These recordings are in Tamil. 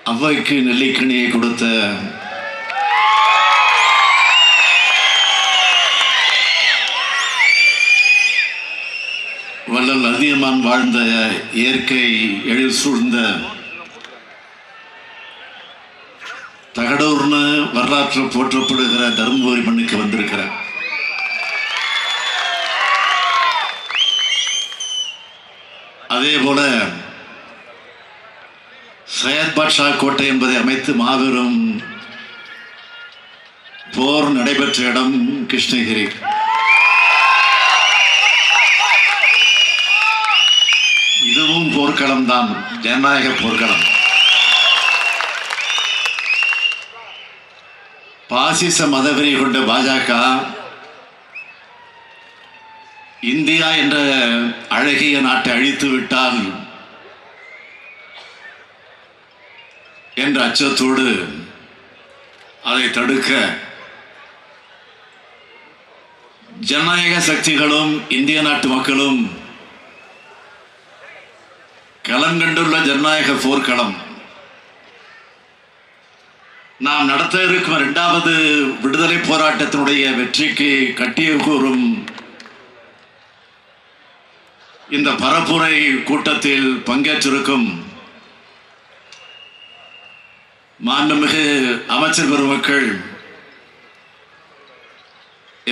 அவ்வைக்கு நெல்லிக்கனியை கொடுத்த வள்ளல் அதியமான் வாழ்ந்த இயற்கை எழில் சூழ்ந்த தகடூர்னு வரலாற்று போற்றப்படுகிற தருமபுரி மண்ணுக்கு வந்திருக்கிறேன். அதே போல சையத் பாட்ஷா கோட்டை என்பதை அமைத்து மாபெரும் போர் நடைபெற்ற இடம் கிருஷ்ணகிரி. இதுவும் போர்க்களம் தான், ஜனநாயக போர்க்களம். பாசிச மதவெறி கொண்ட பாஜக இந்தியா என்ற அழகிய நாட்டை அழித்து விட்டால் என்ற அச்சத்தோடு அதை தடுக்க ஜனநாயக சக்திகளும் இந்திய நாட்டு மக்களும் களங்கண்டுள்ள ஜனநாயக போர்க்களம். நாம் நடத்த இருக்கும் 2வது விடுதலை போராட்டத்தினுடைய வெற்றிக்கு கட்டிய கூறும் இந்த பரப்புரை கூட்டத்தில் பங்கேற்றிருக்கும் மாண்புமிகு அமைச்சர் பெருமக்கள்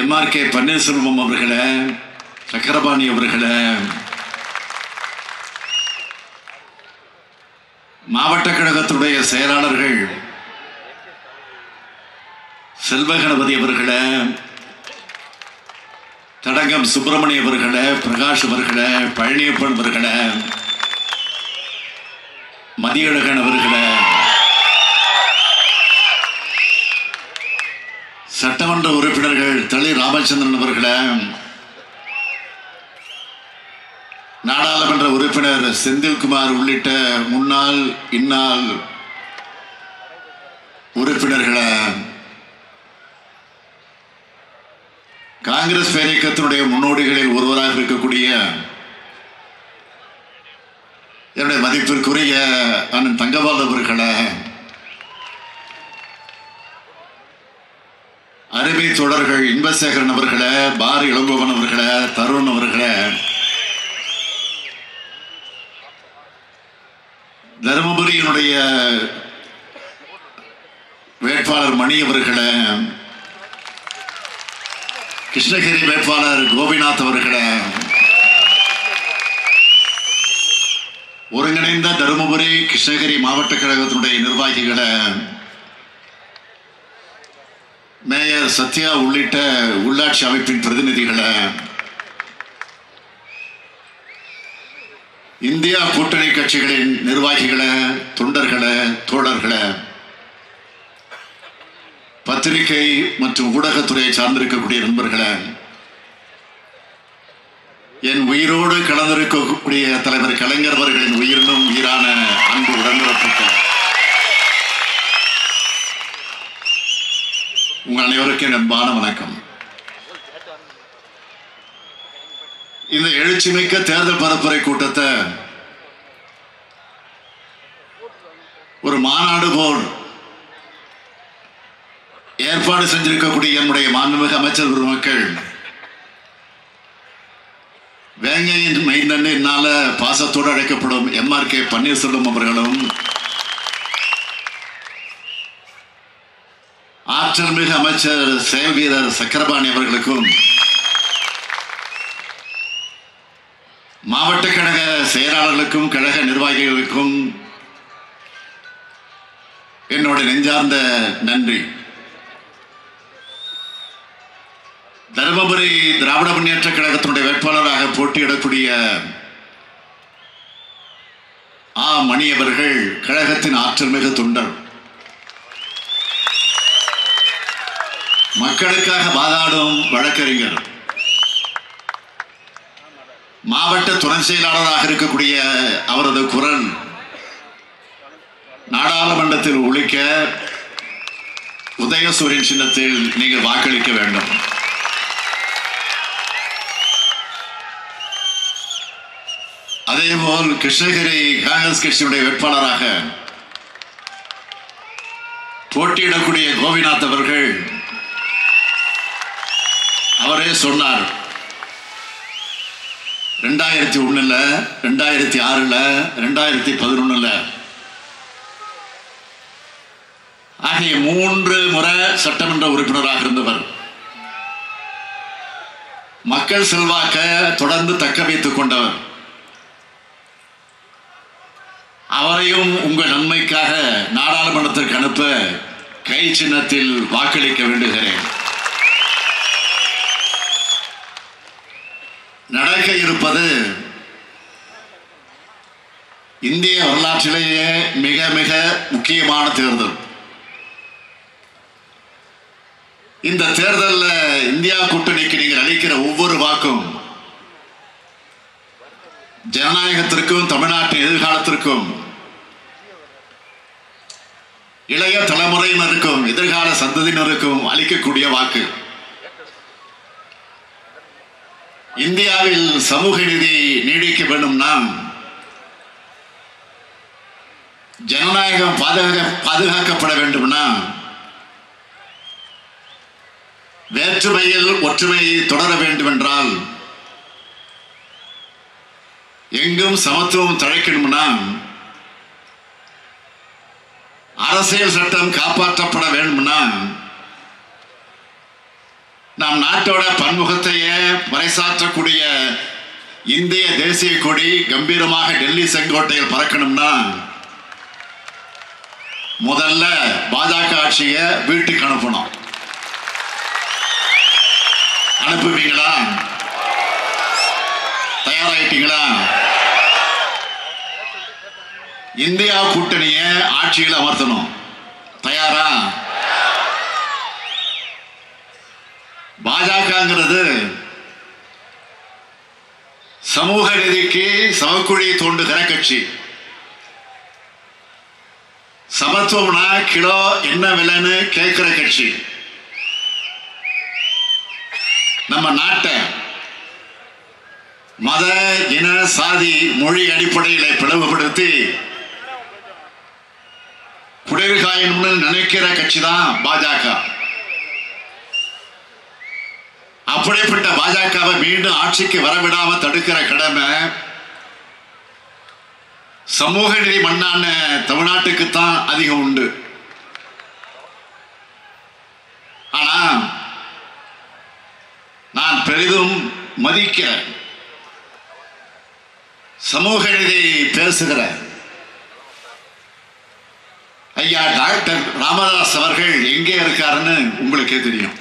MRK பன்னீர்செல்வம் அவர்களே, சக்கரபாணி அவர்களே, மாவட்ட கழகத்துடைய செயலாளர்கள் செல்வகணபதி அவர்களே, தடங்கம் சுப்பிரமணிய அவர்களே, பிரகாஷ் அவர்களே, பழனியப்பன் அவர்களே, மதியழகன் அவர்களே, சட்டமன்ற உறுப்பினர்கள் தளி ராமச்சந்திரன் அவர்களே, நாடாளுமன்ற உறுப்பினர் செந்தில்குமார் உள்ளிட்ட முன்னாள் இந்நாள் உறுப்பினர்களே, காங்கிரஸ் பேரியக்கத்தினுடைய முன்னோடிகளில் ஒருவராக இருக்கக்கூடிய என்னுடைய மதிப்பிற்குரிய அண்ணன் தங்கபால் அவர்களே, அருமை தொடர்கள் இன்பசேகரன் அவர்களே, பாரி இளங்கோவன் அவர்களே, தருண் அவர்களே, தருமபுரியினுடைய வேட்பாளர் மணி அவர்களே, கிருஷ்ணகிரி வேட்பாளர் கோபிநாத் அவர்களே, ஒருங்கிணைந்த தருமபுரி கிருஷ்ணகிரி மாவட்ட கழகத்தினுடைய நிர்வாகிகளே, மேயர் சத்யா உள்ளிட்ட உள்ளாட்சி அமைப்பின் பிரதிநிதிகளே, இந்தியா கூட்டணி கட்சிகளின் நிர்வாகிகளே, தொண்டர்களே, தோழர்களே, பத்திரிகை மற்றும் ஊடகத்துறையை சார்ந்திருக்கக்கூடிய நண்பர்களே, என் உயிரோடு கலந்திருக்கக்கூடிய தலைவர் கலைஞர் அவர்களின் உயிரினும் உயிரான அன்பு உடன்பிறப்புகள், உங்கள் அனைவருக்கும் அன்பான வணக்கம். இந்த எழுச்சிமிக்க தேர்தல் பரப்புரை கூட்டத்தை ஒரு மாநாடு போல் ஏற்பாடு செஞ்சிருக்கக்கூடிய என்னுடைய மாண்புமிகு அமைச்சர் பெருமக்கள், வேங்கையின் மெயின்னு என்னால பாசத்தோடு அழைக்கப்படும் MRK பன்னீர்செல்வம் அவர்களும், ஆற்றல் மிகு அமைச்சர் செயல் வீரர் சக்கரபாணி அவர்களுக்கும், மாவட்ட கழக செயலாளர்களுக்கும் கழக நிர்வாகிகளுக்கும் என்னோட நெஞ்சார்ந்த நன்றி. தருமபுரி திராவிட முன்னேற்ற கழகத்தினுடைய வேட்பாளராக போட்டியிடக்கூடிய மணி அவர்கள் கழகத்தின் ஆற்றல் மிகு தொண்டர், மக்களுக்காக வாதாடும் வழக்கறிஞர், மாவட்ட துணை செயலாளராக இருக்கக்கூடிய அவரது குரல் நாடாளுமன்றத்தில் ஒலிக்க உதயசூரியன் சின்னத்தில் நீங்கள் வாக்களிக்க வேண்டும். அதேபோல் கிருஷ்ணகிரி காங்கிரஸ் கட்சியுடைய வேட்பாளராக போட்டியிடக்கூடிய கோபிநாத் அவர்கள் அவரே சொன்னார், 2001 2006 2011 ஆகிய 3 முறை சட்டமன்ற உறுப்பினராக இருந்தவர். மக்கள் செல்வாக்க தொடர்ந்து தக்க வைத்துக் கொண்டவர். அவரையும் உங்கள் நன்மைக்காக நாடாளுமன்றத்திற்கு அனுப்ப கை சின்னத்தில் வாக்களிக்க வேண்டுகிறேன். நடக்க இருப்பது இந்திய வரலாற்றிலேயே மிக மிக முக்கியமான தேர்தல். இந்த தேர்தலில் இந்தியா கூட்டணிக்கு நீங்கள் அளிக்கிற ஒவ்வொரு வாக்கும் ஜனநாயகத்திற்கும் தமிழ்நாட்டின் எதிர்காலத்திற்கும் இளைய தலைமுறையினருக்கும் எதிர்கால சந்ததியினருக்கும் அளிக்கக்கூடிய வாக்கு. இந்தியாவில் சமூக நீதி நீடிக்க வேண்டும்னா ஜனநாயகம் பாதுகாக்கப்பட வேண்டும்னா வேற்றுமையில் ஒற்றுமை தொடர வேண்டும் என்றால் எங்கும் சமத்துவம் தழைக்கணும்னா அரசியல் சட்டம் காப்பாற்றப்பட வேண்டும்னா நம் நாட்டோட பன்முகத்தையே பறைசாற்றக்கூடிய இந்திய தேசிய கொடி கம்பீரமாக டெல்லி செங்கோட்டையில் பறக்கணும்னா முதல்ல பாஜக ஆட்சியை வீட்டுக்கு அனுப்பணும். அனுப்புவீங்களா? தயாராயிட்டீங்களா? இந்தியா கூட்டணியை ஆட்சியில் அமர்த்தணும். தயாரா? பாஜகங்கிறது சமூக நீதிக்கு சமக்குழி தோண்டுகிற கட்சி. சமத்துவம்னா கிலோ என்ன விலைன்னு கேட்கிற கட்சி. நம்ம நாட்டை மத இன சாதி மொழி அடிப்படையில் பிளவுபடுத்தி குடிர்காயம்னு நினைக்கிற கட்சி தான் பாஜக. அப்படிப்பட்ட பாஜகவை மீண்டும் ஆட்சிக்கு வரவிடாம தடுக்கிற கடமை சமூக நீதி மண்ணான தமிழ்நாட்டுக்குத்தான் அதிகம் உண்டு. ஆனா நான் பெரிதும் மதிக்கிற சமூக நீதி பேசுகிற ஐயா டாக்டர் ராமதாஸ் அவர்கள் எங்கே இருக்காருன்னு உங்களுக்கே தெரியும்.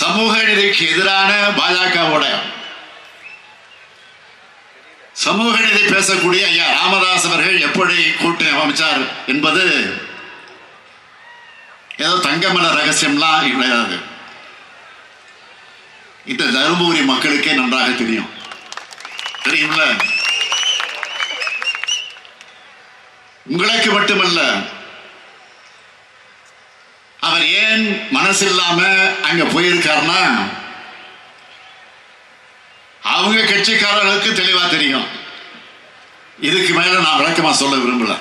சமூக நீதிக்கு எதிரான பாஜகவோட சமூக நீதி பேசக்கூடிய ஐயா ராமதாஸ் அவர்கள் எப்படி கூட்டணி அமைச்சார் என்பது ஏதோ தங்கமல ரகசியம்லாம் கிடையாது. இந்த தருமபுரி மக்களுக்கே நன்றாக தெரியும். தெரியும்ல? உங்களுக்கு மட்டுமல்ல, அவர் ஏன் மனசு இல்லாம அங்க போயிருக்காருன்னா அவங்க கட்சிக்காரர்களுக்கு தெளிவா தெரியும். இதுக்கு மேல நான் விளக்கமா சொல்ல விரும்பல.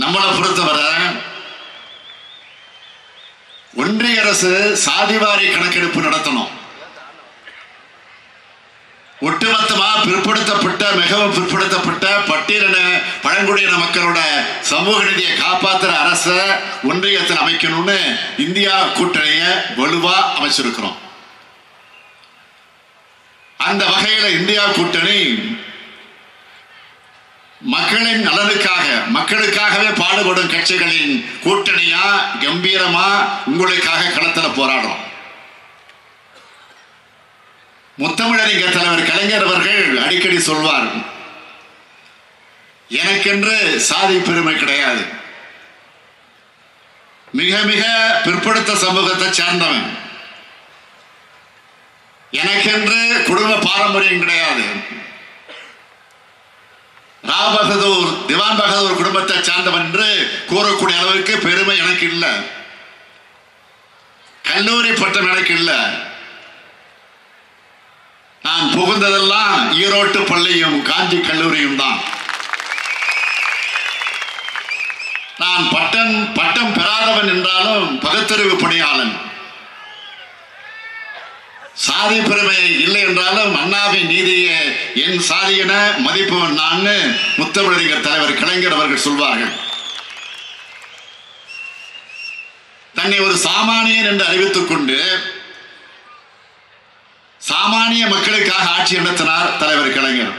நம்மளை பொறுத்தவரை ஒன்றிய அரசு சாதிவாரி கணக்கெடுப்பு நடத்தணும். ஒட்டுமொத்தமா பிற்படுத்தப்பட்ட மிகவும் பிற்படுத்தப்பட்ட பட்டியலின பழங்குடியின மக்களோட சமூக நீதியை காப்பாற்றுற அரச ஒன்றியத்தில் அமைக்கணும்னு இந்தியா கூட்டணியை வலுவா அமைச்சிருக்கிறோம். அந்த வகையில இந்தியா கூட்டணி மக்களின் நலனுக்காக மக்களுக்காகவே பாடுபடும் கட்சிகளின் கூட்டணியா கம்பீரமா உங்களுக்காக களத்தில் போராடும். முத்தமிழறிஞர் தலைவர் கலைஞர் அவர்கள் அடிக்கடி சொல்வார், எனக்கென்று சாதி பெருமை கிடையாது, மிக மிக பிற்படுத்த சமூகத்தை சேர்ந்தவன், எனக்கென்று குடும்ப பாரம்பரியம் கிடையாது, ராவ் பகதூர் திவான் பகதூர் குடும்பத்தை சார்ந்தவன் என்று கூறக்கூடிய அளவுக்கு பெருமை எனக்கு இல்லை, கல்லூரி பட்டம் எனக்கு இல்லை, நான் நான் புகுந்ததெல்லாம் ஈரோட்டு பள்ளியும் காஞ்சி கல்லூரியும் தான். நான் பட்டம் பெறாதவன் என்றாலும் பகுத்தறிவு பணியாளன். சாதி பெருமை இல்லை என்றாலும் அண்ணாவின் நீதியை என் சாதி என மதிப்பவன் நான் முத்தமிழறிஞர் தலைவர் கலைஞர் அவர்கள் சொல்வார்கள். தன்னை ஒரு சாமானியன் என்று அறிவித்துக் கொண்டு சாமானிய மக்களுக்காக ஆட்சி நடத்தினார் தலைவர் கலைஞர்.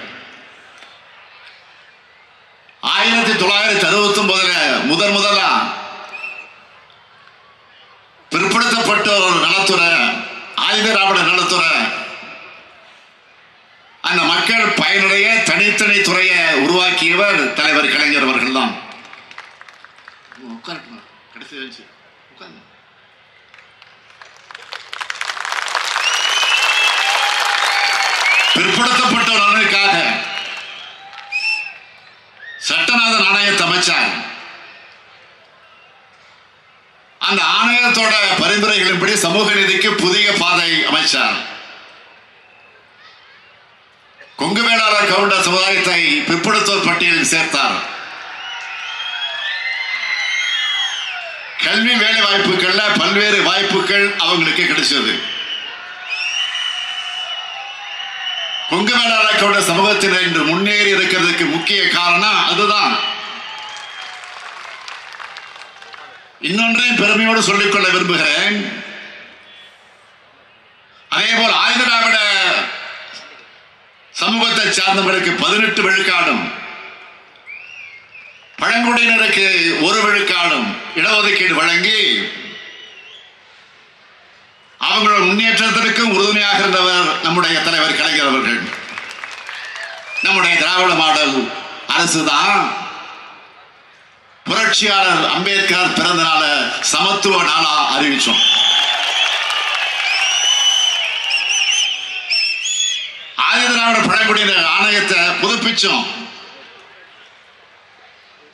1969 முதலா பிற்படுத்தப்பட்ட ஒரு நலத்துறை, ஆதிதிராவிட நலத்துறை, அந்த மக்கள் பயனுடைய தனித்தனி துறையை உருவாக்கியவர் தலைவர் கலைஞர் அவர்கள் தான். பிற்படுத்தப்பட்ட நலனுக்காக சட்டநாதன் ஆணையத்தை அமைச்சார். அந்த ஆணையத்தோட பரிந்துரைகளின்படி சமூக நீதிக்கு புதிய பாதை அமைச்சார். கொங்கு வேளாளர் கவுண்டர் சமுதாயத்தை பிற்படுத்தோர் பட்டியலில் சேர்த்தார். கல்வி வேலை வாய்ப்புகள்ல பல்வேறு வாய்ப்புகள் அவங்களுக்கு கிடைச்சது. கொங்கு வேளாளர் கவுண்டர் சமூகத்தினர் இன்று முன்னேறி இருக்கிறதுக்கு முக்கிய காரணம் அதுதான். இன்னொன்றையும் பெருமையோடு சொல்லிக்கொள்ள விரும்புகிறேன். அதேபோல் ஆதிதிராவிட சமூகத்தை சார்ந்தவர்களுக்கு 18 விழுக்காடும், பழங்குடியினருக்கு 1 விழுக்காடும் இடஒதுக்கீடு வழங்கி அவங்களோட முன்னேற்றத்திற்கும் உறுதுணையாக இருந்தவர் நம்முடைய தலைவர் கலைஞர் அவர்கள். நம்முடைய திராவிட மாடல் அரசுதான் புரட்சியாளர் அம்பேத்கர் பிறந்த நாள சமத்துவ நாளா அறிவிச்சோம். ஆதிதிராவிட பழங்குடியினர் ஆணையத்தை புதுப்பிச்சோம்.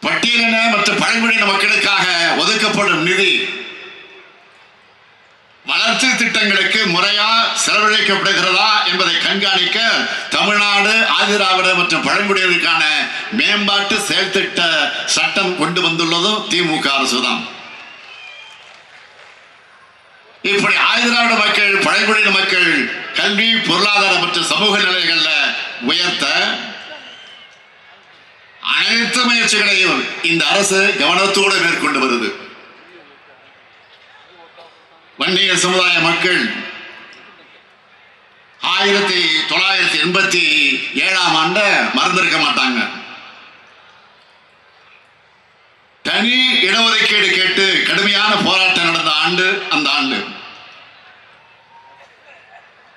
பட்டியலின மற்றும் பழங்குடியின மக்களுக்காக ஒதுக்கப்படும் நிதி வளர்ச்சி திட்டங்களுக்கு முறையா செலவழிக்கப்படுகிறதா என்பதை கண்காணிக்க தமிழ்நாடு ஆதிதிராவிட மற்றும் பழங்குடியினருக்கான மேம்பாட்டு செயல் திட்ட சட்டம் கொண்டு வந்துள்ளதும் திமுக அரசுதான். இப்படி ஆதிதிராவிட மக்கள், பழங்குடியின மக்கள் கல்வி, பொருளாதார மற்றும் சமூக நிலைகள்ல உயர்த்த அனைத்து முயற்சிகளையும் இந்த அரசு கவனத்தோடு மேற்கொண்டு வருது. வன்னியர் சமுதாய மக்கள் 1987 மறந்திருக்க மாட்டாங்க. தனி இடஒதுக்கீடு கேட்டு கடுமையான போராட்டம் நடந்த ஆண்டு அந்த ஆண்டு.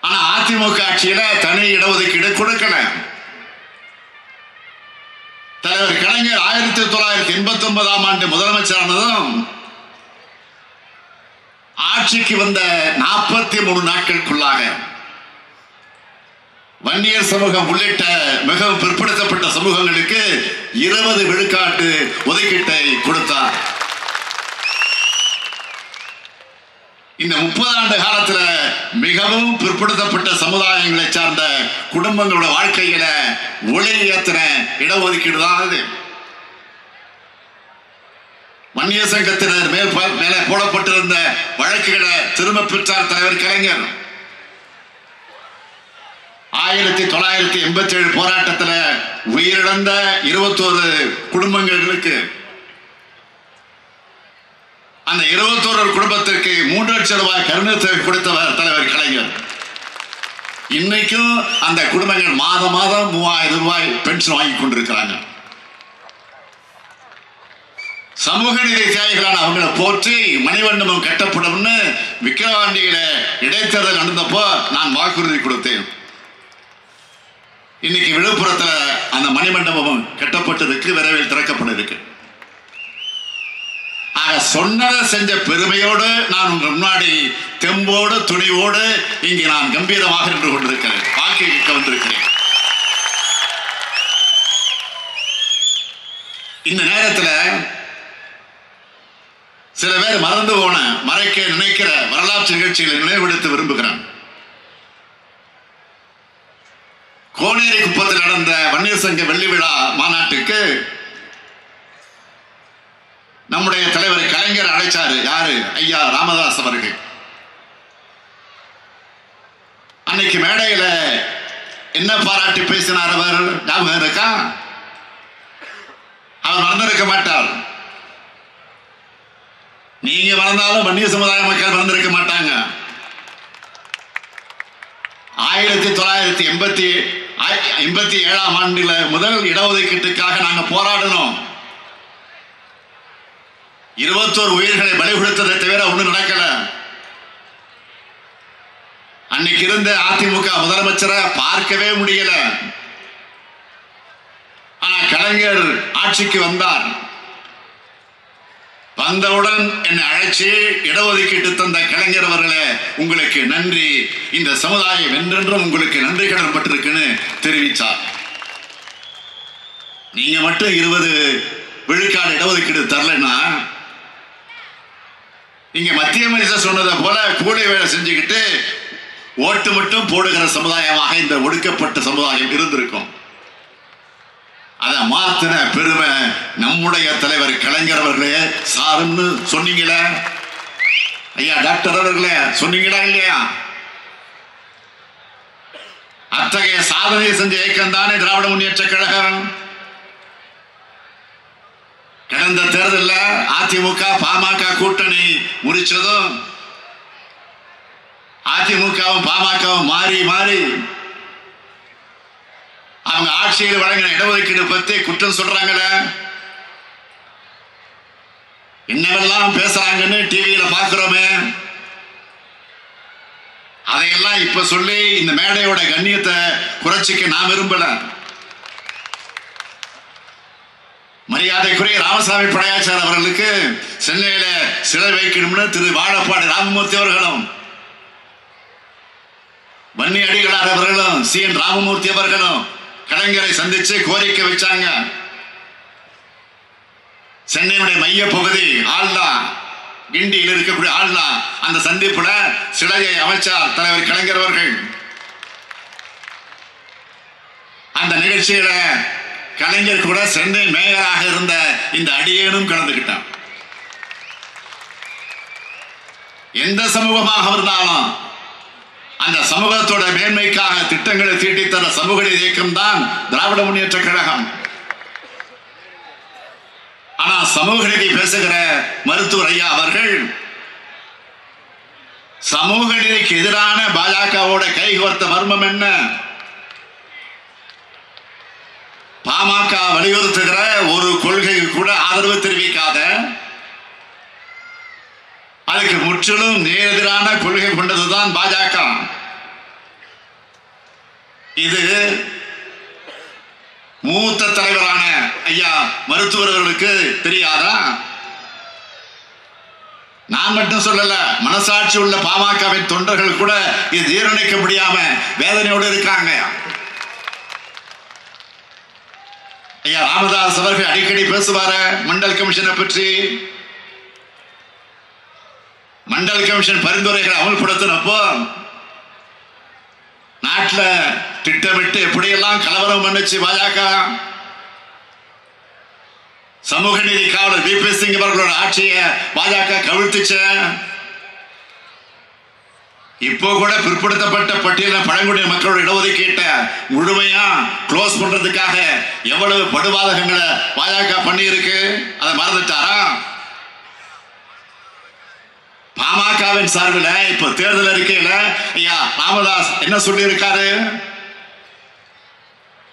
ஆனா அதிமுக ஆட்சியில தனி இடஒதுக்கீடு கொடுக்கல. தலைவர் கலைஞர் 1989 முதலமைச்சரானதும் ஆட்சிக்கு வந்த 43 நாட்களுக்குள்ளாக வன்னியர் சமூகம் உள்ளிட்ட மிகவும் பிற்படுத்தப்பட்ட சமூகங்களுக்கு 20 விழுக்காட்டு ஒதுக்கீட்டை கொடுத்தார். இந்த 30 ஆண்டு காலத்துல மிகவும் பிற்படுத்தப்பட்ட சமுதாயங்களை சார்ந்த குடும்பங்களோட வாழ்க்கையில ஒளி ஏத்தின இடஒதுக்கீடு தான் அது. வன்னியர் சங்கத்தினர் மேலே போடப்பட்டிருந்த வழக்குகளை திரும்ப பெற்றார் தலைவர் கலைஞர். 1987 போராட்டத்தில் உயிரிழந்த 21 குடும்பங்களுக்கு அந்த 21 குடும்பத்திற்கு 3 லட்சம் ரூபாய் கருணை தொகை கொடுத்தவர் தலைவர் கலைஞர். இன்னைக்கும் அந்த குடும்பங்கள் மாதம் 3000 ரூபாய் பென்ஷன் வாங்கி கொண்டிருக்கிறாங்க. சமூக நீதி தியாகிகளான அவங்களை போற்றி மணிமண்டபம் கட்டப்படும் விக்கிரவாண்டியில இடைத்தேர்தல் நடந்தப்போ நான் வாக்குறுதி கொடுத்தேன். இன்னைக்கு விழுப்புரத்துல அந்த மணிமண்டபம் கட்டப்பட்டிருக்கு, விரைவில் திறக்கப்பட இருக்கு. சொன்னதை செஞ்ச பெருமையோடு நான் உங்கள் முன்னாடி தெம்போடு துணிவோடு இங்கே நான் கம்பீரமாக நின்று கொண்டிருக்கிறேன். வாக்கு கேட்க வந்திருக்கிறேன். இந்த நேரத்தில் சில பேர் மறந்து போன, மறைக்க நினைக்கிற வரலாற்று நிகழ்ச்சிகளை நினைவுபடுத்த விரும்புகிறேன். கோனேரி குப்பத்தில் நடந்த வன்னியர் சங்க வெள்ளி விழா மாநாட்டுக்கு நம்முடைய தலைவர் கலைஞர் அழைச்சாரு. யாரு? ஐயா ராமதாஸ் அவர்கள். அன்னைக்கு மேடையில என்ன பாராட்டி பேசினார் அவர்? ஞாபகம் இருக்கா? அவர் மறந்திருக்க மாட்டார். நீங்க மறந்தாலும் வன்னிய சமுதாய மக்கள் மறந்திருக்க மாட்டாங்க. 1987 ஆண்டுல முதல் இடஒதுக்கீட்டுக்காக நாங்க போராடணும். 21 உயிர்களை பலி கொடுத்ததை தவிர ஒண்ணும் நடக்கல. அன்னைக்கு இருந்த அதிமுக முதலமைச்சரை பார்க்கவே முடியல. ஆனா கலைஞர் ஆட்சிக்கு வந்தார். வந்தவுடன் என்னை அழைச்சி இடஒதுக்கீட்டு தந்த கலைஞர் அவர்களே, உங்களுக்கு நன்றி, இந்த சமுதாயம் என்றென்றும் உங்களுக்கு நன்றி கடன் பட்டிருக்குன்னு தெரிவித்தார். நீங்க மட்டும் 20 விழுக்காடு இடஒதுக்கீடு தரலன்னா, இங்க மத்திய அமைச்சர் சொன்னதை போல கூலி வேலை செஞ்சுக்கிட்டு ஓட்டு மட்டும் போடுகிற சமுதாயமாக இந்த ஒடுக்கப்பட்ட சமுதாயம் இருந்திருக்கும். அதை மாத்தின பெருமை நம்முடைய தலைவர் கலைஞர் அவர்களே சாருன்னு சொன்னீங்களே ஐயா, டாக்டர் அவர்களே சொன்னீங்களா இல்லையா? அத்தகைய சாதனை செஞ்ச இயக்கம் தானே திராவிட முன்னேற்ற கழகம். கடந்த தேர்தலில் அதிமுக பாமக கூட்டணி முறிச்சதும் அதிமுகவும் பாமகவும் மாறி மாறி அவங்க ஆட்சியில் வழங்கின இடஒதுக்கீடு பத்தி குற்றம் சொல்றாங்களே, என்னவெல்லாம் பேசுறாங்கன்னு டிவியில பாக்குறோமே, அதையெல்லாம் இப்ப சொல்லி இந்த மேடையோட கண்ணியத்தை குறைச்சிக்க நான் விரும்பல. மரியாதைக்குரிய ராமசாமி படையாச்சார் அவர்களுக்கு சென்னையில சிலை வைக்கணும்னு திரு வாழப்பாடி ராமமூர்த்தி அவர்களும், வன்னி அடிகளார் அவர்களும், CN ராமமூர்த்தி அவர்களும் கலைஞரை சந்திச்சு கோரிக்கை வச்சாங்க. சென்னையுடைய மைய பகுதி ஆழ்லா, கிண்டியில் இருக்கக்கூடிய ஆழ்லா, அந்த சந்திப்புல சிலையை அமைச்சார் தலைவர் கலைஞர் அவர்கள். அந்த நிகழ்ச்சியில கலைஞர் கூட சென்னை மேயராக இருந்த இந்த அடியேனும் கலந்துகிட்டான். எந்த சமூகமாக இருந்தாலும் அந்த சமூகத்தோட மேன்மைக்காக திட்டங்களை தீட்டித்தர சமூக நீதி இயக்கம் தான் திராவிட முன்னேற்ற கழகம். ஆனா சமூக நீதி பேசுகிற மருத்துவர் ஐயா அவர்கள் சமூக நீதிக்கு எதிரான பாஜகவோட கைகோர்த்த மர்மம் என்ன? பாமக வலியுறுத்துகிற ஒரு கொள்கைக்கு கூட ஆதரவு தெரிவிக்காத, அதுக்கு முற்றிலும் எதிரான கொள்கை கொண்டதுதான் பாஜக. இது மூத்த தலைவரான ஐயா மருத்துவர்களுக்கு தெரியாதா? நான் மட்டும் சொல்லல, மனசாட்சி உள்ள பாமகவின் தொண்டர்கள் கூட இது ஜீரணிக்க முடியாம வேதனையோடு இருக்காங்க. ஐயா ராமதாஸ் அவர்கள் அடிக்கடி பேசுவார மண்டல் கமிஷனை பற்றி. மண்டல் கமிஷன் பரிந்துரைகளை அமல்படுத்தினப்போ நாட்டில் திட்டமிட்டு எப்படியெல்லாம் கலவரம் பண்ணுச்சு பாஜக. சமூக நீதி காவலர் VP சிங் அவர்களோட ஆட்சியை பாஜக கவிழ்த்துச்ச. இப்போ கூட பிற்படுத்தப்பட்ட பட்டியல பழங்குடியின மக்களோட இடஒதுக்கீட்டை முழுமையா க்ளோஸ் பண்றதுக்காக எவ்வளவு படுபாதகங்களை பாஜக பண்ணி இருக்கு, அதை மறந்துட்டாரா? பாமகவின் சார்பில் இப்ப தேர்தல் அறிக்கையில ஐயா ராமதாஸ் என்ன சொல்லி இருக்காரு?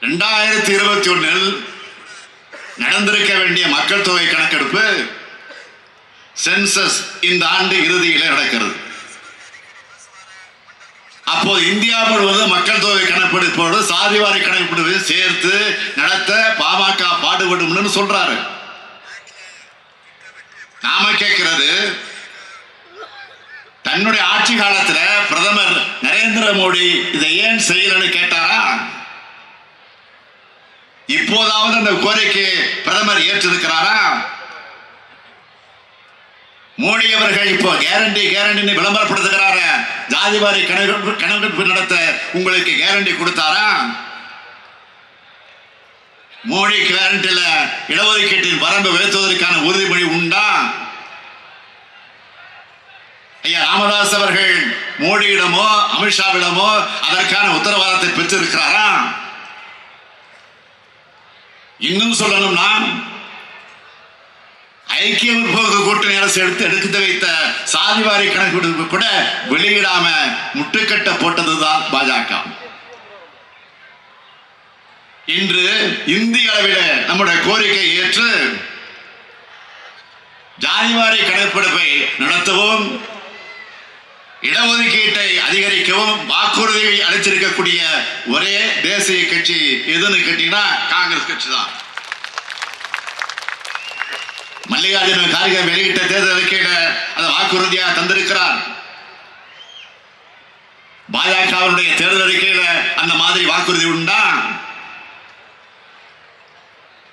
2021 நடந்திருக்க வேண்டிய மக்கள் தொகை கணக்கெடுப்பு சென்சஸ் இந்த ஆண்டு இறுதியில் நடக்கிறது. அப்போ இந்தியா முழுவதும் மக்கள் தொகை கணக்கெடுப்போடு சாதிவாரி கணக்கெடுப்பு சேர்த்து நடத்த பாமக பாடுபடும் சொல்றாரு. நாம கேட்கிறது, தன்னுடைய ஆட்சி காலத்தில் பிரதமர் நரேந்திர மோடி இதை ஏன் செய்யலன்னு கேட்டாரா? இப்போதாவது அந்த கோரிக்கை பிரதமர் ஏற்றிருக்கிறாரா? மோடி அவர்கள் இப்போ கேரண்டி விளம்பரப்படுத்துகிறார, ஜாதிவாரி கணக்கெடுப்பு நடத்த உங்களுக்கு கேரண்டி கொடுத்தாரா? மோடி கேரண்டில் இடஒதுக்கீட்டின் வரம்பு உயர்த்துவதற்கான உறுதிமொழி உண்டா? ஐயா ராமதாஸ் அவர்கள் மோடியிடமோ அமித்ஷாவிடமோ அதற்கான உத்தரவாதத்தை பெற்றிருக்கிறாரா? இன்னும் சொல்லணும்னா ஐக்கிய முற்போக்கு கூட்டணி அரசு எடுத்து வைத்த சாதிவாரி கணக்கெடுப்பு கூட வெளியிடாம முட்டுக்கட்ட போட்டதுதான் பாஜக. இன்று இந்திய அளவில் நம்முடைய கோரிக்கை ஏற்று ஜாதிவாரி கணக்கெடுப்பை நடத்தவும் இடஒதுக்கீட்டை அதிகரிக்கவும் வாக்குறுதி அளிச்சிருக்கக்கூடிய ஒரே தேசிய கட்சி எதுன்னு கேட்டீங்கன்னா காங்கிரஸ் கட்சி தான். மல்லிகார்ஜுன கார்கே வெளியிட்ட தேர்தல் அறிக்கையில அந்த வாக்குறுதியா தந்திருக்கிறார். பாஜகவினுடைய தேர்தல் அறிக்கையில அந்த மாதிரி வாக்குறுதி உண்டா?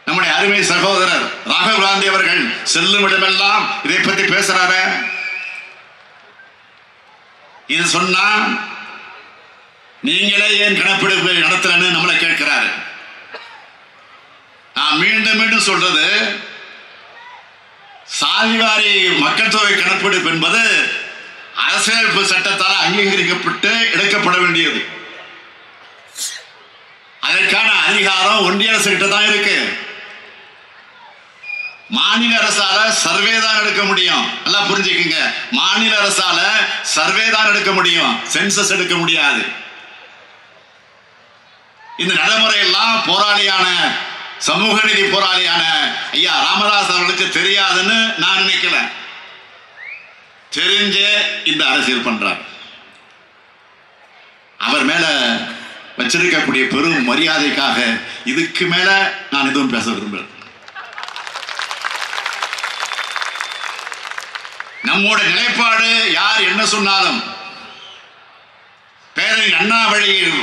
நம்முடைய அருமை சகோதரர் ராகுல் காந்தி அவர்கள் செல்லும் இடமெல்லாம் இதை பற்றி பேசுறாரு. இது சொன்னா நீங்களே ஏன் கணக்கெடுப்பு நடத்தலன்னு நம்மளை கேட்கிறாரு. நான் மீண்டும் மீண்டும் சொல்றது, சாதிவாரி மக்கள் தொகை கணக்கெடுப்பு என்பது அரசியலமைப்பு சட்டத்தால் அங்கீகரிக்கப்பட்டு எடுக்கப்பட வேண்டியது. அதற்கான அதிகாரம் ஒன்றிய அரசு கிட்ட தான் இருக்கு. மாநில அரசால சர்வே தான் எடுக்க முடியும். நல்லா புரிஞ்சுக்குங்க, மாநில அரசால சர்வே தான் எடுக்க முடியும், சென்சஸ் எடுக்க முடியாது. இந்த நடைமுறை எல்லாம் போராளியான சமூக நீதி போராளியான ஐயா ராமதாஸ் அவர்களுக்கு தெரியாதுன்னு நான் நினைக்கல. தெரிஞ்சே இந்த அரசியல் பண்றார். அவர் மேல வச்சிருக்கக்கூடிய பெரும் மரியாதைக்காக இதுக்கு மேல நான் எதுவும் பேச விரும்புகிறேன். நம்மோட நிலைப்பாடு யார் என்ன சொன்னாலும் பேரறிஞர் அண்ணா வழியில்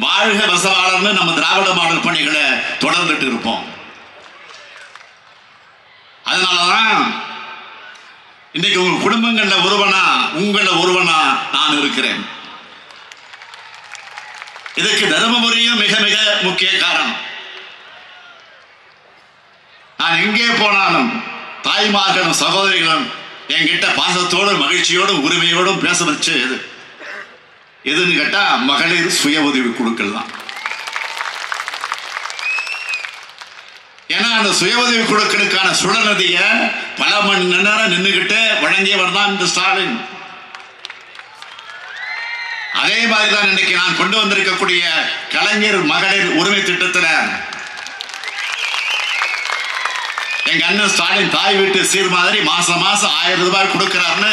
வாழ்க வசவாளர்னு நம்ம திராவிட மாடல் பணிகளை தொடர்ந்துட்டு இருப்போம். அதனாலதான் இன்னைக்கு உங்க குடும்பங்கள்ல ஒருவனா நான் இருக்கிறேன். இதுக்கு தர்மபுரியும் மிக மிக முக்கிய காரணம். நான் எங்கே போனாலும் தாய்மார்களும் சகோதரிகளும் என்கிட்ட பாசத்தோடும் மகிழ்ச்சியோடும் உரிமையோடும் பேச வச்சு எதுன்னு கேட்டா மகளிர் சுய உதவி குழுக்கள் தான். ஏன்னா அந்த சுய உதவி குழுக்களுக்கான சுழநதிய பல மணி நேரம் நின்றுகிட்டு வழங்கியவர் தான் இந்த ஸ்டாலின். அதே மாதிரிதான் இன்னைக்கு நான் கொண்டு வந்திருக்கக்கூடிய கலைஞர் மகளிர் உரிமை திட்டத்துல எங்க அண்ணன் ஸ்டாலின் தாய் வீட்டு சீர் மாதிரி மாசம் 1000 ரூபாய் கொடுக்கிறார்னு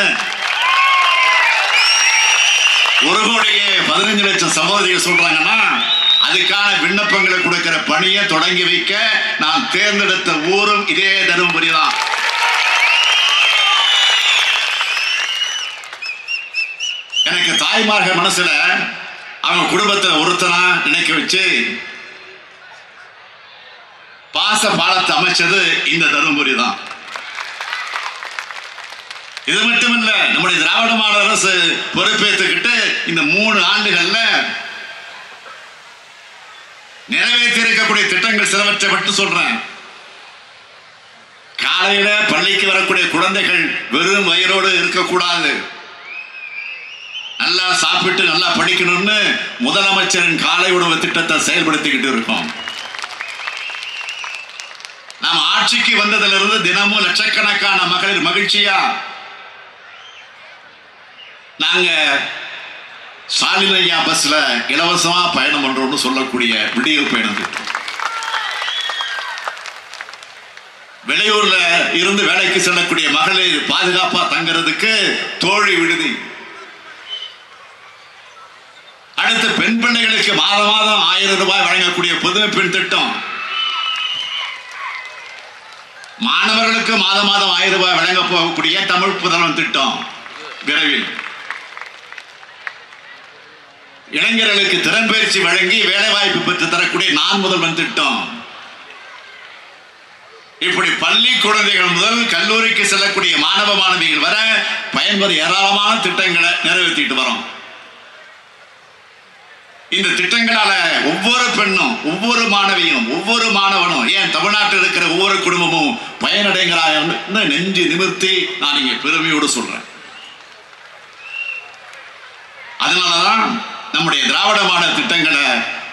1,15,00,000 சகோதரிகள் சொல்றாங்கன்னா அதுக்கான விண்ணப்பங்களை கொடுக்கிற பணியை தொடங்கி வைக்க நான் தேர்ந்தெடுத்த ஊரும் இதே தருமபுரி தான். எனக்கு தாய்மார்கள் மனசுல அவங்க குடும்பத்தை ஒருத்தனா நினைக்க வச்சு பாச பாலத்தை அமைச்சது இந்த தருமபுரி தான். இது மட்டுமல்ல, நம்முடைய திராவிட மாடல் அரசு பொறுப்பேற்றுக்கிட்டு இந்த 3 ஆண்டுகள்ல நிறைவேற்றி இருக்கக்கூடிய திட்டங்கள் சிலவற்றை மட்டும் சொல்றேன். காலையில பள்ளிக்கு வரக்கூடிய குழந்தைகள் வெறும் வயிறோடு இருக்கக்கூடாது, நல்லா சாப்பிட்டு நல்லா படிக்கணும்னு முதலமைச்சரின் காலை உணவு திட்டத்தை செயல்படுத்திக்கிட்டு இருக்கோம். நாம் ஆட்சிக்கு வந்ததிலிருந்து தினமும் லட்சக்கணக்கான மகளிர் மகிழ்ச்சியா நாங்க ஸ்டாலின் ஐயா பஸ்ல இலவசமா பயணம் பண்றோம்னு சொல்லக்கூடிய விடியல் பயணம். வெளியூர்ல இருந்து வேலைக்கு செல்லக்கூடிய மகளிர் பாதுகாப்பா தங்கிறதுக்கு தோழி விடுதி. அடுத்து பெண் பிள்ளைகளுக்கு மாதம் 1000 ரூபாய் வழங்கக்கூடிய புதுமை பெண் திட்டம். மாணவர்களுக்கு மாதம் 1000 ரூபாய் வழங்க போகக்கூடிய தமிழ் புதல்வன் திட்டம் விரைவில். இளைஞர்களுக்கு திறன் பயிற்சி வழங்கி வேலை வாய்ப்பு பெற்று தரக்கூடிய நான் முதல்வன் திட்டம். இப்படி பள்ளி குழந்தைகள் முதல் கல்லூரிக்கு செல்லக்கூடிய மாணவ மாணவிகள் வர பயன்பெற ஏராளமான திட்டங்களை நிறைவேற்றிட்டு வரோம். இந்த திட்டங்களால ஒவ்வொரு பெண்ணும், ஒவ்வொரு மாணவியும், ஒவ்வொரு மாணவனும், ஏன் தமிழ்நாட்டில் இருக்கிற ஒவ்வொரு குடும்பமும் பயனடைகிறாங்க. நெஞ்சு நிமிர்த்தி நான் இங்க பெருமையோடு சொல்றேன். அதனாலதான் நம்முடைய திராவிட மாடல் திட்டங்களை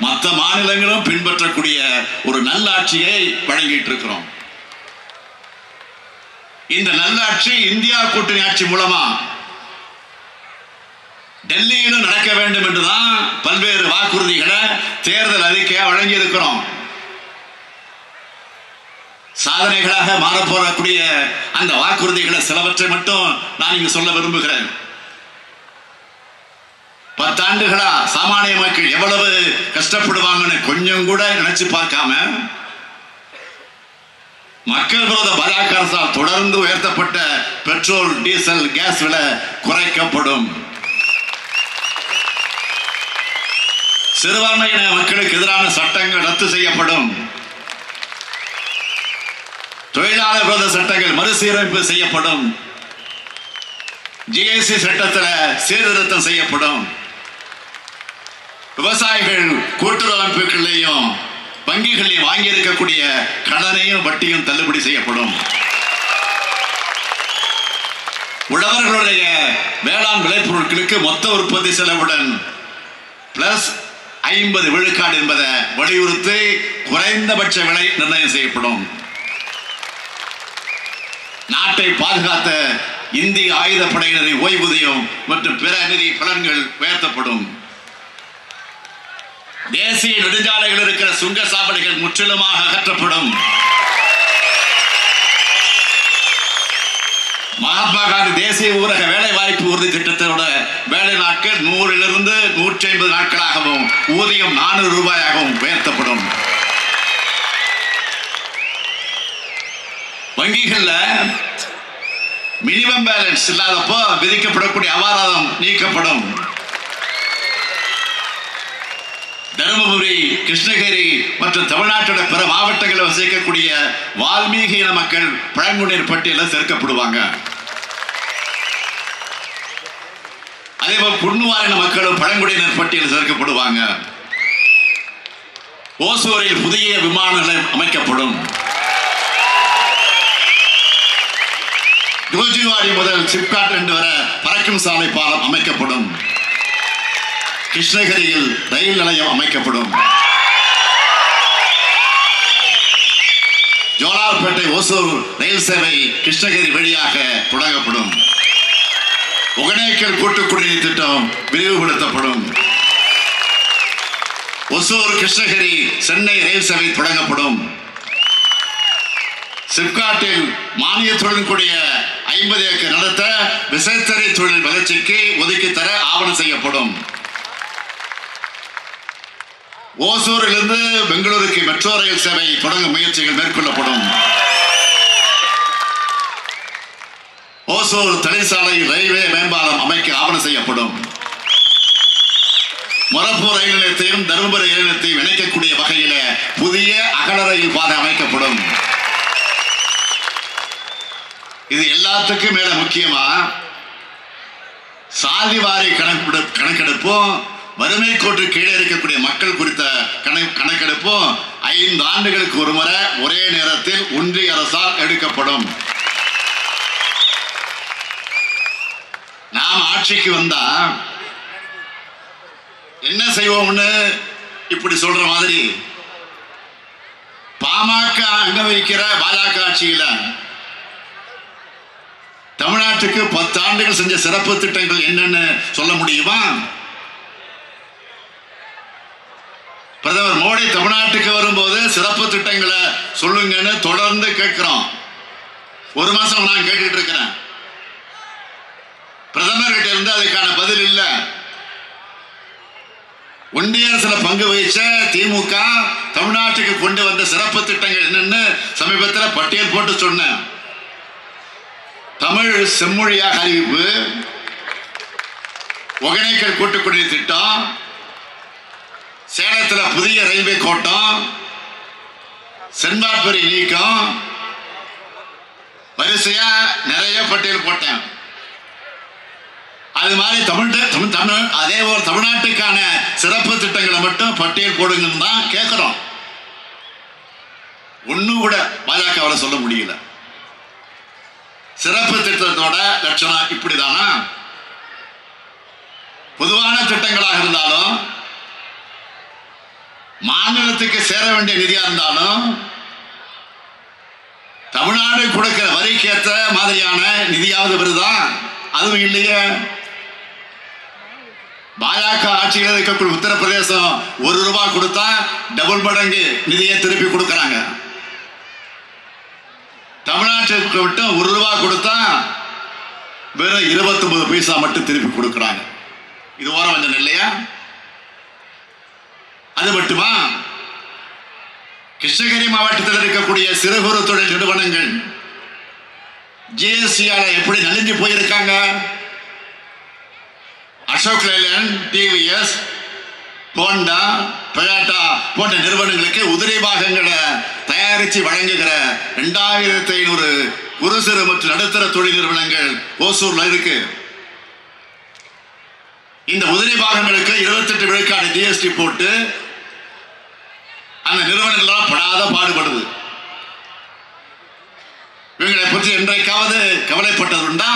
மற்ற மாநிலங்களும் பின்பற்றக்கூடிய ஒரு நல்லாட்சியை வழங்கிட்டு இருக்கிறோம். இந்த நல்லாட்சி இந்தியா கூட்டணி ஆட்சி மூலமா டெல்லியிலும் நடக்க வேண்டும் என்றுதான் பல்வேறு வாக்குறுதிகளை தேர்தல் அறிக்கையா வழங்கி இருக்கிறோம். சாதனைகளாக மாறப்போறக்கூடிய அந்த வாக்குறுதிகளை சிலவற்றை மட்டும் நான் இங்கு சொல்ல விரும்புகிறேன். 10 ஆண்டுகளா சாமானிய மக்கள் எவ்வளவு கஷ்டப்படுவாங்கன்னு கொஞ்சம் கூட நினைச்சு பார்க்காம மக்கள் விரோத பாஜக அரசால் தொடர்ந்து உயர்த்தப்பட்ட பெட்ரோல், டீசல், கேஸ் விலை குறைக்கப்படும். சிறுபான்மையின மக்களுக்கு எதிரான சட்டங்கள் ரத்து செய்யப்படும். தொழிலாளர் விரோத சட்டங்கள் மறுசீரமைப்பு செய்யப்படும். ஜிஎஸ்டி சட்டத்தில் சீர்திருத்தம் செய்யப்படும். விவசாயிகள் கூட்டுறவு அமைப்புகளையும் வங்கிகளையும் வாங்கி இருக்கக்கூடிய கடனையும் வட்டியும் தள்ளுபடி செய்யப்படும். உழவர்களுடைய வேளாண் விளைபொருட்களுக்கு மொத்த உற்பத்தி செலவுடன் பிளஸ் 50 விழுக்காடு என்பதை வலியுறுத்தி குறைந்தபட்ச விலை நிர்ணயம் செய்யப்படும். நாட்டை பாதுகாத்த இந்திய ஆயுதப்படையினரின் ஓய்வூதியம் மற்றும் பிற நிதி பலன்கள் உயர்த்தப்படும். தேசிய நெடுஞ்சாலைகள் இருக்கிற சுங்க சாவடிகள் முற்றிலுமாக அகற்றப்படும். மகாத்மா காந்தி தேசிய ஊரக வேலை வாய்ப்பு உறுதி திட்டத்தோட வேலை நாட்கள் 100 to 150 நாட்களாகவும் ஊதியம் 400 ரூபாயாகவும் உயர்த்தப்படும். வங்கிகள்ல மினிமம் பேலன்ஸ் இல்லாதப்போ விதிக்கப்படக்கூடிய அபராதம் நீக்கப்படும். தருமபுரி, கிருஷ்ணகிரி மற்றும் தமிழ்நாட்டோட பிற மாவட்டங்களில் வசிக்கக்கூடிய வால்மீகி இன மக்கள் பழங்குடியினர் பட்டியலில் சேர்க்கப்படுவாங்க. அதேபோல் குன்னுவாரின மக்களும் பழங்குடியினர் பட்டியலில் சேர்க்கப்படுவாங்க. ஓசூரில் புதிய விமான நிலையம் அமைக்கப்படும். கோஜிவாடி முதல் சிப்காட் வரை பறக்கும் சாலை பாலம் அமைக்கப்படும். கிருஷ்ணகிரியில் ரயில் நிலையம் அமைக்கப்படும். ஜோலார்பேட்டை ஓசூர் ரயில் சேவை கிருஷ்ணகிரி வழியாக தொடங்கப்படும். ஒகேனக்கல் கூட்டு குடிநீர் திட்டம் விரிவுபடுத்தப்படும். ஒசூர் கிருஷ்ணகிரி சென்னை ரயில் சேவை தொடங்கப்படும். சிப்காட்டில் மானியத்துடன் கூடிய 50 ஏக்கர் நிலத்த விசைத்தறி தொழில் வளர்ச்சிக்கு ஒதுக்கி தர ஆவணம் செய்யப்படும். ஓசூரிலிருந்து பெங்களூருக்கு மெட்ரோ ரயில் சேவை தொடங்கும் முயற்சிகள் மேற்கொள்ளப்படும். ஓசூர் தளிசாலை ரயில்வே மேம்பாலம் அமைக்க ஆவணம் செய்யப்படும். மொரப்பூர் ரயில் நிலையத்தையும் தருமபுரி ரயில் நிலையத்தையும் இணைக்கக்கூடிய வகையில் புதிய அகல ரயில் பாதை அமைக்கப்படும். இது எல்லாத்துக்கும் மேல முக்கியமா சாதிவாரி கணக்கெடுப்பும் வறுமை கோட்டு கீழே இருக்கக்கூடிய மக்கள் குறித்த கணக்கெடுப்பும் 5 ஆண்டுகளுக்கு ஒரு முறை ஒரே நேரத்தில் ஒன்றிய அரசால் எடுக்கப்படும். நாம் ஆட்சிக்கு வந்தா என்ன செய்வோம்னு இப்படி சொல்ற மாதிரி பாமக அங்க வைக்கிற பாஜக ஆட்சியில தமிழ்நாட்டுக்கு 10 ஆண்டுகள் செஞ்ச சிறப்பு திட்டங்கள் என்னன்னு சொல்ல முடியுமா? பிரதமர் மோடி தமிழ்நாட்டுக்கு வரும்போது சிறப்பு திட்டங்களை சொல்லுங்கன்னு தொடர்ந்து கேட்கிறோம். 1 மாசம் நான் கேட்டுட்டு இருக்கிறேன். பிரதமர் கிட்ட இருந்து அதுக்கான பதில் இல்ல. ஒன்றிய அரசுல பங்கு வகிச்ச திமுக தமிழ்நாட்டுக்கு கொண்டு வந்த சிறப்பு திட்டங்கள் என்னன்னு சமீபத்தில் பட்டியல் போட்டு சொன்னேன். தமிழ் செம்மொழியாக அறிவிப்பு, ஒகேனக்கல் கூட்டு குடிநீர் திட்டம், சேலத்தில் புதிய ரயில்வே கோட்டம், சென்பாட் வரி நீக்கம், வரிசையா நிறைய பட்டியல் போட்டேன். அது மாதிரி தமிழ் அதே போல தமிழ்நாட்டுக்கான சிறப்பு திட்டங்களை மட்டும் பட்டியல் போடுங்கன்னு தான் கேட்கிறோம். ஒன்னும் கூட பாஜகவால சொல்ல முடியல. சிறப்பு திட்டத்தோட லட்சணம் இப்படிதானா? பொதுவான திட்டங்களாக இருந்தாலும், மாநிலத்துக்கு சேர வேண்டிய நிதியா இருந்தாலும், தமிழ்நாடு கொடுக்கிற வரிக்கு ஏற்ற மாதிரியான நிதியாவது வருதா? அதுவும் இல்லையே. பாஜக ஆட்சியில் இருக்கக்கூடிய உத்தரப்பிரதேசம் ₹1 கொடுத்தா டபுள் மடங்கு நிதியை திருப்பி கொடுக்கறாங்க. தமிழ்நாட்டுக்கு மட்டும் ₹1 கொடுத்தா வெறும் 29 பைசா மட்டும் திருப்பி கொடுக்கறாங்க. இது ஓரம் வஞ்சம் இல்லையா? அது மட்டுமா? கிருஷ்ணகிரி மாவட்டத்தில் இருக்கக்கூடிய சிறு குறு தொழில் நிறுவனங்கள் ஜிஎஸ்டியால எப்படி நலிஞ்சு போயிருக்காங்க? அசோக் லேலண்ட், டிவிஎஸ், ஹோண்டா, டொயோட்டா போன்ற நிறுவனங்களுக்கு உதிரி பாகங்களை தயாரித்து வழங்குகிற 2500 குறு சிறு மற்றும் நடுத்தர தொழில் நிறுவனங்கள் ஓசூர்ல இருக்கு. இந்த உதிரி பாகங்களுக்கு 28 விழுக்காடு ஜிஎஸ்டி போட்டு அந்த நிறுவனங்கள்லாம் படாத பாடுபடுது. இவங்களை பற்றி என்றைக்காவது கவலைப்பட்டதுண்டா?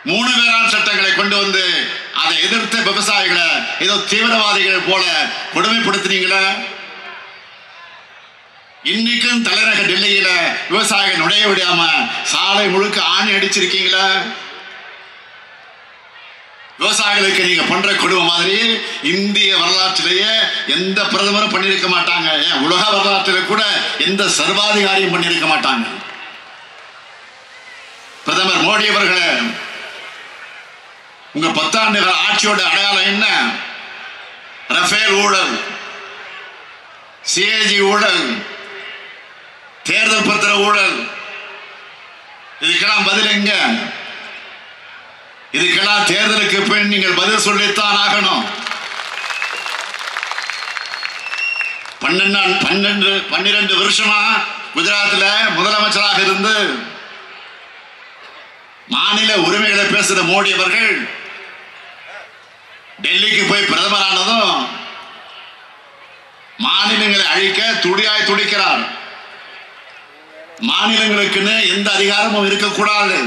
3 வேளாண் சட்டங்களை கொண்டு வந்து அதை எதிர்த்த விவசாயிகளை ஏதோ தீவிரவாதிகள் போல கொடுமைப்படுத்தினீங்களா? இன்னைக்கும் தலைநகர் டெல்லியில விவசாயிகள் நுழைய விடாம சாலை முழுக்க ஆணி அடிச்சிருக்கீங்களா? விவசாயிகளுக்கு நீங்க பண்ற கொடுமை மாதிரி இந்திய வரலாற்றிலேயே எந்த பிரதமரும் பண்ணிருக்க மாட்டாங்க. உலக வரலாற்றில் கூட எந்த சர்வாதிகாரியும் பண்ணிருக்க மாட்டாங்க. பிரதமர் மோடி அவர்களே, உங்க 10 ஆண்டுகள் ஆட்சியோட அடையாளம் என்ன? ரஃபேல் ஊழல், சிஏஜி ஊழல், தேர்தல் பத்திர ஊழல். இதுக்கெல்லாம் பதில் எங்க? இதுக்கெல்லாம் தேர்தலுக்கு பின் நீங்கள் பதில் சொல்லித்தான் ஆகணும். 12 வருஷமா குஜராத்தில் முதலமைச்சராக இருந்து மாநில உரிமைகளை பேசுகிற மோடி அவர்கள் டெல்லிக்கு போய் பிரதமரானதும் மாநிலங்களை அழிக்க துடியாய் துடிக்கிறார். மாநிலங்களுக்குன்னு எந்த அதிகாரமும் இருக்கக்கூடாது,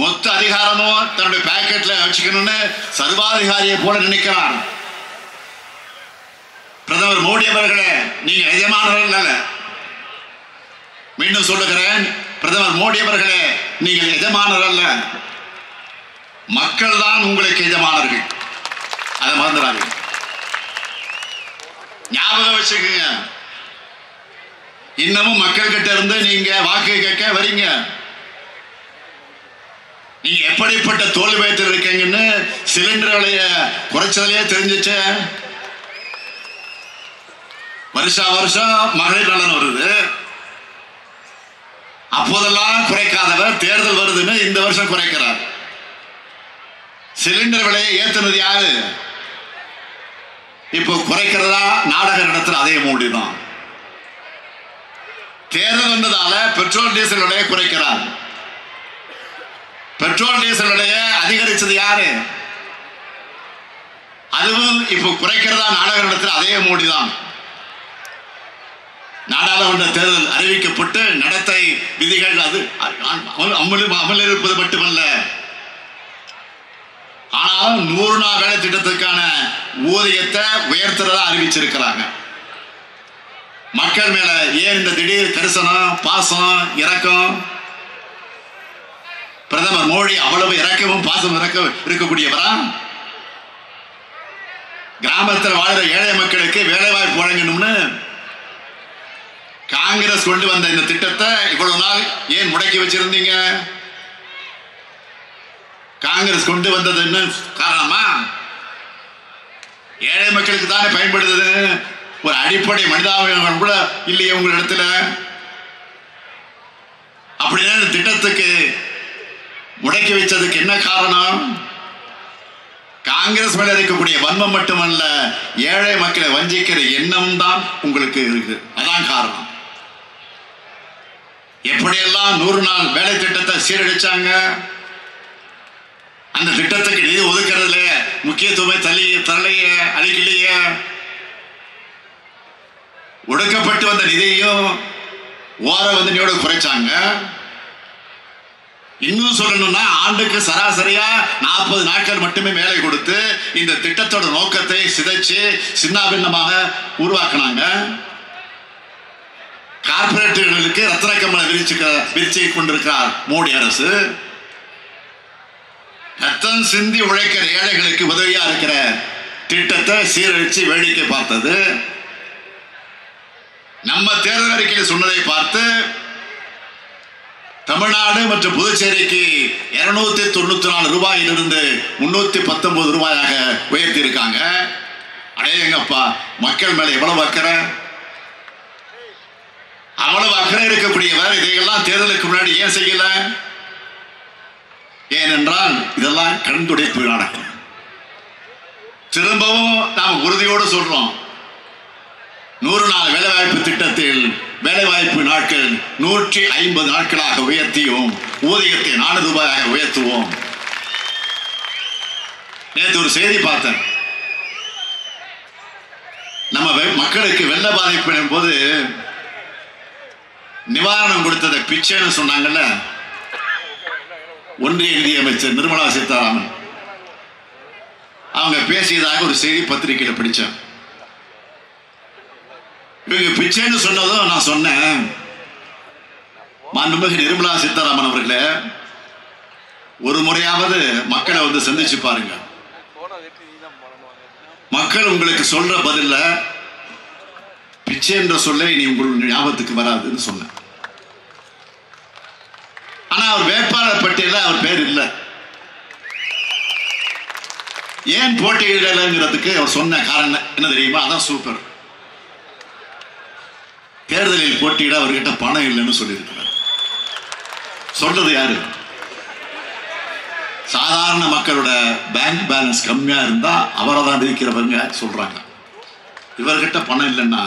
மொத்த அதிகாரமும் தன்னுடைய பாக்கெட்ல வச்சுக்கணும்னு சர்வாதிகாரியை போல நினைக்கிறார். பிரதமர் மோடி அவர்களே, நீங்க எஜமானர்கள் அல்ல. மீண்டும் சொல்லுகிறேன், பிரதமர் மோடி அவர்களே, நீங்கள் எஜமானர் அல்ல. மக்கள் தான் உங்களுக்கு எஜமானர்கள். அதை மறந்துடாதீங்க, ஞாபகம் வச்சுக்கோங்க. இன்னமும் மக்கள் கிட்ட இருந்து நீங்க வாக்கு கேட்க வரீங்க. நீங்க எப்படிப்பட்ட தோல்வி பயத்தில் இருக்கீங்கன்னு சிலிண்டர் விலைய குறைச்சதுலயே தெரிஞ்சிச்சு. வருஷா வருஷம் மகளிர் நலன் வருது, அப்போதெல்லாம் குறைக்காதவர் தேர்தல் வருதுன்னு இந்த வருஷம் குறைக்கிறார். சிலிண்டர் விலையை ஏத்துனது யாரு? இப்போ குறைக்கிறதா நாடகம் நடத்துற அதே மோடி தான். தேர்தல் வந்ததால பெட்ரோல் டீசல் விலையை குறைக்கிறார். பெட்ரோல் டீசல் விலையை அதிகரிச்சது யாரு? அதுவும் இப்போ குறைக்கிறதா நாடகம் நடத்துற அதே மோடி தான். நாடாளுமன்ற தேர்தல் அறிவிக்கப்பட்டு நடத்தை விதிகள் அது அமல் இருப்பது மட்டுமல்ல, ஆனாலும் 100 நாள் வேலை திட்டத்துக்கான ஊதியத்தை உயர்த்துறதா அறிவிச்சிருக்கிறாங்க. மக்கள் மேல ஏன் இந்த திடீர் கரிசனம், பாசம், இரக்கம்? பிரதமர் மோடி அவ்வளவு இரக்கமும் பாசம் இருக்கக்கூடியவரா? கிராமத்தில் வாழ்கிற ஏழை மக்களுக்கு வேலை வாய்ப்பு வழங்கணும்னு காங்கிரஸ் கொண்டு வந்த இந்த திட்டத்தை இவ்வளவு நாள் ஏன் முடக்கி வச்சிருந்தீங்க? காங்கிரஸ் கொண்டு வந்தது என்ன காரணமா? ஏழை மக்களுக்கு தானே பயன்படுது. ஒரு அடிப்படை மனிதாபிமானம் கூட இல்லையே உங்க இடத்துல. அப்படின்னா இந்த திட்டத்துக்கு முடக்கி வச்சதுக்கு என்ன காரணம்? காங்கிரஸ் மேல இருக்கக்கூடிய வன்மம் மட்டுமல்ல, ஏழை மக்களை வஞ்சிக்கிற எண்ணம் தான் உங்களுக்கு இருக்கு. அதான் காரணம். எப்படியெல்லாம் 100 நாள் வேலை திட்டத்தை சீரழிச்சாங்க. அந்த திட்டத்துக்கு நிதி ஒதுக்கிறதுல முக்கியத்துவமே தரலையே, அளிக்கலையே. ஒடுக்கப்பட்டு வந்த நிதியையும் ஓர வந்தனியோட குறைச்சாங்க. இன்னும் சொல்லணும்னா ஆண்டுக்கு சராசரியா 40 நாட்கள் மட்டுமே வேலை கொடுத்து இந்த திட்டத்தோட நோக்கத்தை சிதைச்சு சின்னாபின்னமாக உருவாக்கினாங்க. கார்பரேட்டுகளுக்கு ரத்ன கம்பள விரிச்சு கொண்டிருக்கிறார் மோடி அரசு. ரத்தம் சிந்தி உழைக்கிற ஏழைகளுக்கு உதவியா இருக்கிற திட்டத்தை சீரழிச்சு வேடிக்கை பார்த்தது. நம்ம தேர்தல் அறிக்கையில் சொன்னதை பார்த்து தமிழ்நாடு மற்றும் புதுச்சேரிக்கு 294 ரூபாயிலிருந்து 319 ரூபாயாக உயர்த்தி இருக்காங்க. அடேங்கப்பா, மக்கள் மேல எவ்வளவு அக்கறை, அவ்வளவு அக்கறை இருக்கக்கூடியவர் இதையெல்லாம் தேர்தலுக்கு முன்னாடி ஏன் செய்யல? ஏனென்றால் இதெல்லாம் கண்துடைப்பு நடக்கும். திரும்பவும் நாம் உறுதியோடு சொல்றோம், 100 நாள் வேலைவாய்ப்பு திட்டத்தில் வேலைவாய்ப்பு நாட்கள் 150 நாட்களாக உயர்த்தியும் ஊதியத்தை 4 ரூபாயாக உயர்த்துவோம். நேற்று ஒரு செய்தி பார்த்தேன். நம்ம மக்களுக்கு வெள்ள பாதிப்பு போது நிவாரணம் கொடுத்ததை பிச்சைன்னு சொன்னாங்கல்ல ஒன்றிய நிதியமைச்சர் நிர்மலா சீதாராமன். அவங்க பேசியதாக ஒரு செய்தி பத்திரிகையில் படித்தேன். இவங்க பிச்சைன்னு சொன்னதும் நான் சொன்னேன், மாண்புமிகு நிர்மலா சீதாராமன் அவர்களே, ஒரு முறையாவது மக்களை வந்து சந்திச்சு பாருங்க. மக்கள் உங்களுக்கு சொல்ற பதில்ல பிச்சை என்ற சொல்ல இனி உங்களுக்கு ஞாபகத்துக்கு வராதுன்னு சொன்னேன். ஆனா அவர் வேட்பாளர் பட்டியலில் அவர் பேர் இல்லை. ஏன் போட்டியிடலைங்கிறதுக்கு அவர் சொன்ன காரணம் என்ன தெரியுமா? அதான் சூப்பர். தேர்தலில் போட்டியிட அவர்கிட்ட பணம் இல்லைன்னு சொல்லியிருக்கிறார். சொல்றது யாரு? சாதாரண மக்களோட பேங்க் பேலன்ஸ் கம்மியா இருந்தா அவரை தான் இருக்கிறவங்க சொல்றாங்க. இவர்கிட்ட பணம் இல்லைன்னா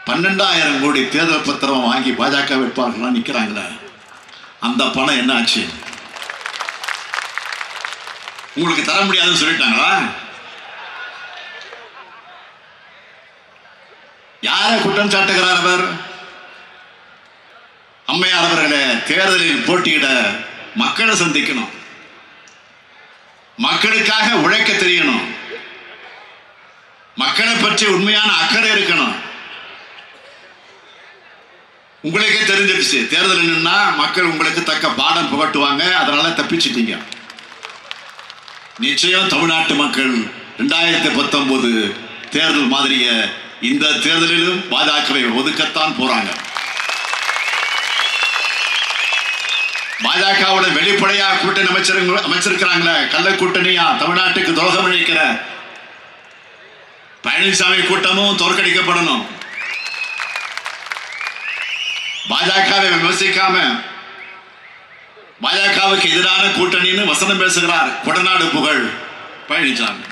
12,000 கோடி தேர்தல் பத்திரம் வாங்கி பாஜக வேட்பாளர்கள்லாம் நிக்கிறாங்களே, அந்த பணம் என்ன ஆச்சு? உங்களுக்கு தர முடியாதுன்னு சொல்லிட்டாங்களா? யாரை குற்றம் சாட்டுகிறார் அவர்? அம்மையார் அவர்களே, தேர்தலில் போட்டியிட மக்களை சந்திக்கணும், மக்களுக்காக உழைக்க தெரியணும், மக்களை பற்றி உண்மையான அக்கறை இருக்கணும். உங்களுக்கே தெரிஞ்சிருச்சு, தேர்தல் நின்னா மக்கள் உங்களுக்கு தக்க பாடம் புகட்டுவாங்க, அதனால தப்பிச்சிட்டீங்க. நிச்சயம் தமிழ்நாட்டு மக்கள் 2019 தேர்தல் மாதிரிய இந்த தேர்தலிலும் பாஜகவை ஒதுக்கத்தான் போறாங்க. பாஜகவோட வெளிப்படையா கூட்டணி அமைச்சிருக்கிறாங்களே, கள்ள கூட்டணியா தமிழ்நாட்டுக்கு துரோகம் அளிக்கிற பழனிசாமி கூட்டமும் தோற்கடிக்கப்படணும். பாஜகவை விமர்சிக்காம பாஜகவுக்கு எதிரான கூட்டணின்னு வசனம் பேசுகிறார் கொடநாடு புகழ் பழனிசாமி.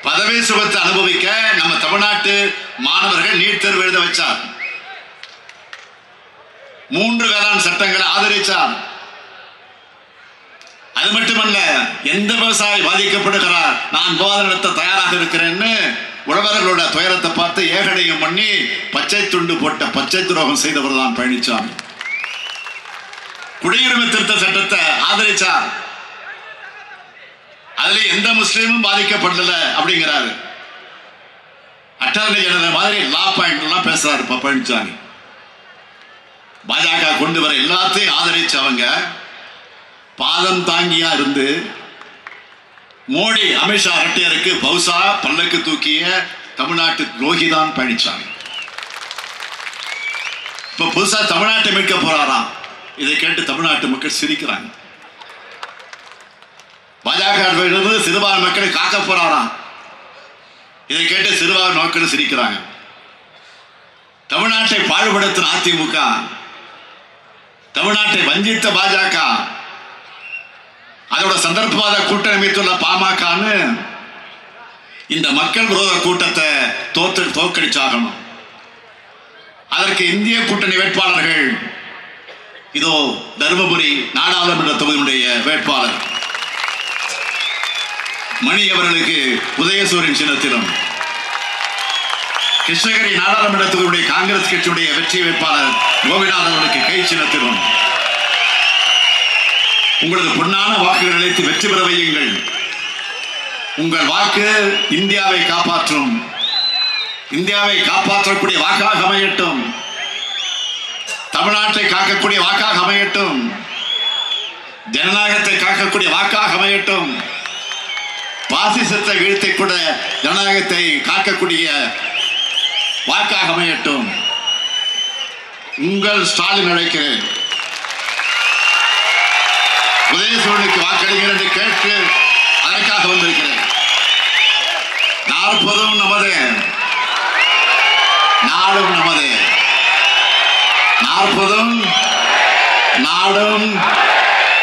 பதவி சுகத்தை அனுபவிக்க நம்ம தமிழ்நாட்டு மாணவர்கள் நீட் தேர்வு எழுத வச்சார். 3 வேளாண் சட்டங்களை ஆதரிச்சார். அது மட்டுமல்ல, எந்த விவசாயி பாதிக்கப்படுகிறார், நான் விவாதம் நடத்த தயாராக இருக்கிறேன்னு உழவர்களோட துயரத்தை பார்த்து ஏகடையும் பண்ணி பச்சை துண்டு போட்ட பச்சை துரோகம் செய்தவர் தான் பழனிசாமி. குடியுரிமை திருத்த சட்டத்தை ஆதரிச்சார். அதுல எந்த முஸ்லீமும் பாதிக்கப்படல அப்படிங்கிறாரு. அட்டார்னி ஜெனரல் மாதிரி லா பாயிண்ட் எல்லாம் பேசுறாரு பழனிசாமி. பாஜக கொண்டு வர எல்லாத்தையும் ஆதரிச்சவங்க பாதம் தாங்கியா இருந்து மோடி அமித்ஷா ரெட்டையருக்கு பௌசா பல்லக்கு தூக்கிய தமிழ்நாட்டு துரோகிதான் பழனிசாமி. இப்ப புதுசா தமிழ்நாட்டை மீட்க போறாராம். இதை கேட்டு தமிழ்நாட்டு மக்கள் சிரிக்கிறாங்க. பாஜக சிறுபான்மை மக்களை காக்க போறாராம். இதை கேட்டு சிறுபான்மை மக்கள் சிரிக்கிறாங்க. தமிழ்நாட்டை பாழ்படுத்தின அதிமுக, தமிழ்நாட்டை வஞ்சித்த பாஜக, அதோட சந்தர்ப்பவாத கூட்டணி அமைத்துள்ள பாமகன்னு இந்த மக்கள் விரோத கூட்டத்தை தோற்கடிச்சாகணும். அதற்கு இந்திய கூட்டணி வேட்பாளர்கள் இதோ தருமபுரி நாடாளுமன்ற தொகுதியினுடைய வேட்பாளர் மணி அவர்களுக்கு உதயசூரியன் சின்னத்திலும், கிருஷ்ணகிரி நாடாளுமன்ற தொகுதியுடைய காங்கிரஸ் கட்சியுடைய வெற்றி வேட்பாளர் கோபிநாத் அவர்களுக்கு கை சின்னத்திலும் உங்களது பொன்னான வாக்குகள் அளித்து வெற்றி பெற வையுங்கள். உங்கள் வாக்கு இந்தியாவை காப்பாற்றும், இந்தியாவை காப்பாற்றக்கூடிய வாக்காக அமையட்டும், தமிழ்நாட்டை காக்கக்கூடிய வாக்காக அமையட்டும், ஜனநாயகத்தை காக்கக்கூடிய வாக்காக அமையட்டும், பாசிசத்தை வீழ்த்தை கூட ஜனநாயகத்தை காக்கக்கூடிய வாக்காக அமையட்டும். உங்கள் ஸ்டாலின் அழைக்கிறேன். உதயசூரியனுக்கு வாக்களிங்கள் என்று கேட்டு அதற்காக வந்திருக்கிறேன். 40 நமது, நாடும் நமது, 40 நாடும்,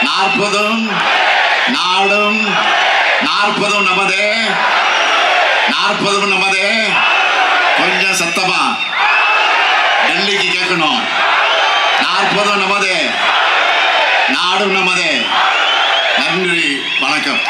40 நாடும், 40 நமது, 40 நமது. கொஞ்சம் சத்தமா டெல்லிக்கு கேட்கணும். 40 நமது, நாடும் நமது. நன்றி, வணக்கம்.